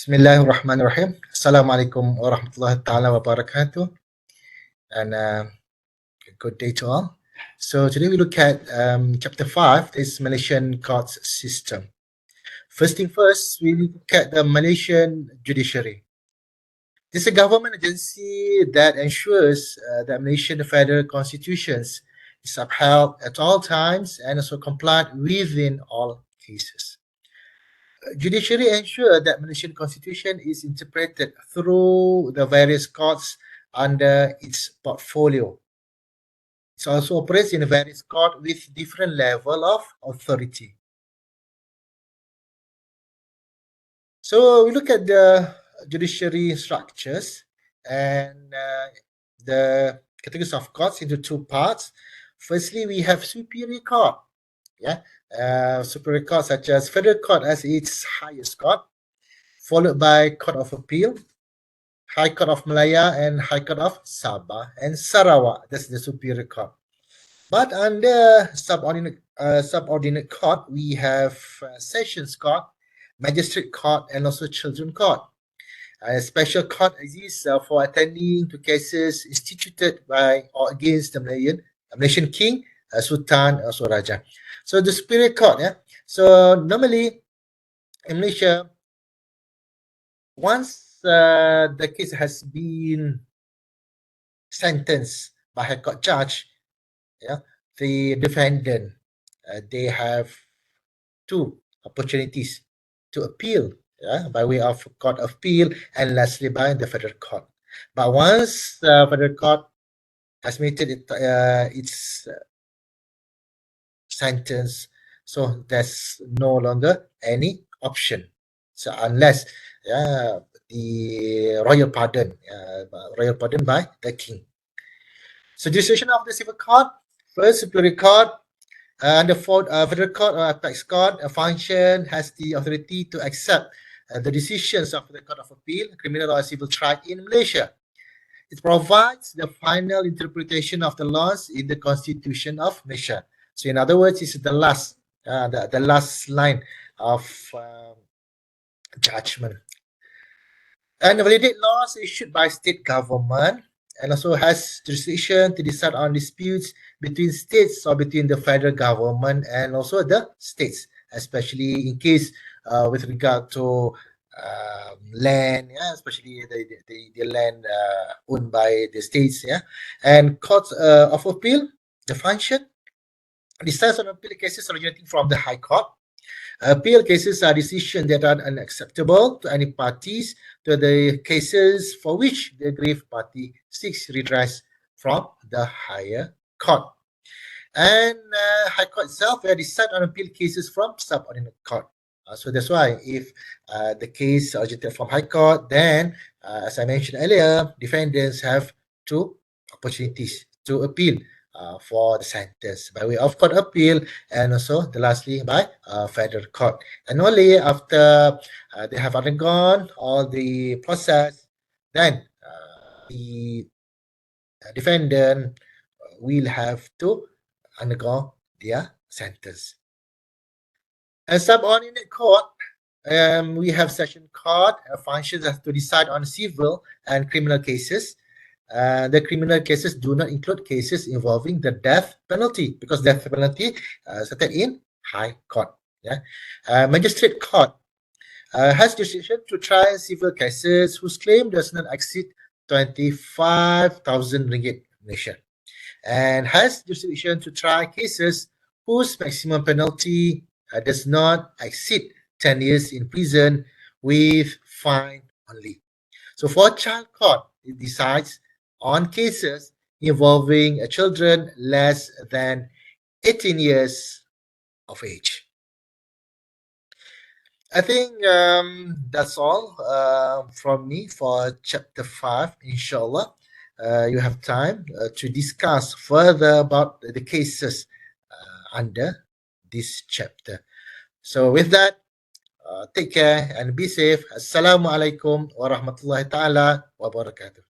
Bismillahirrahmanirrahim. Assalamualaikum warahmatullahi ta'ala wabarakatuh. And good day to all. So today we look at chapter 5, is Malaysian courts system. First thing first, we look at the Malaysian judiciary. This is a government agency that ensures that Malaysian federal constitutions is upheld at all times and also complied within all cases. Judiciary ensure that Malaysian constitution is interpreted through the various courts under its portfolio. It also operates in various courts with different level of authority. So we look at the judiciary structures and the categories of courts into two parts. Firstly, we have superior court. Superior court such as federal court as its highest court, followed by Court of Appeal, High Court of Malaya, and High Court of Sabah and Sarawak. That's the superior court. But under subordinate court, we have Sessions Court, Magistrate Court, and also Children Court. A special court exists for attending to cases instituted by or against the Malaysian King, Sultan, also Raja. So the superior court, So normally in Malaysia, once the case has been sentenced by High Court judge, the defendant, they have two opportunities to appeal, by way of Court of Appeal and lastly by the Federal Court. But once the Federal Court has made its sentence, so there's no longer any option. So unless the royal pardon by the king. So jurisdiction of the civil court, first superior court, and the federal court or apex court function has the authority to accept the decisions of the Court of Appeal, criminal or civil trial in Malaysia. It provides the final interpretation of the laws in the Constitution of Malaysia. So in other words, it's the last line of judgment. And validate laws issued by state government and also has jurisdiction to decide on disputes between states or between the federal government and also the states, especially in case with regard to land, especially the land owned by the states, and courts of appeal, the function decides on appeal cases originating from the High Court. Appeal cases are decisions that are unacceptable to any parties to the cases for which the aggrieved party seeks redress from the higher court. And High Court itself will decide on appeal cases from subordinate court. So that's why if the case originated from High Court, then as I mentioned earlier, defendants have two opportunities to appeal for the sentence by way of court appeal and also lastly by federal court. And only after they have undergone all the process, then the defendant will have to undergo their sentence. And subordinate court, we have session court functions as to decide on civil and criminal cases. The criminal cases do not include cases involving the death penalty because death penalty started in High Court. Magistrate Court has jurisdiction to try civil cases whose claim does not exceed 25,000 ringgit Malaysian, and has jurisdiction to try cases whose maximum penalty does not exceed 10 years in prison with fine only. So for child court, it decides on cases involving children less than 18 years of age. I think that's all from me for chapter 5, inshallah. You have time to discuss further about the cases under this chapter. So with that, take care and be safe. Assalamualaikum warahmatullahi ta'ala wabarakatuh.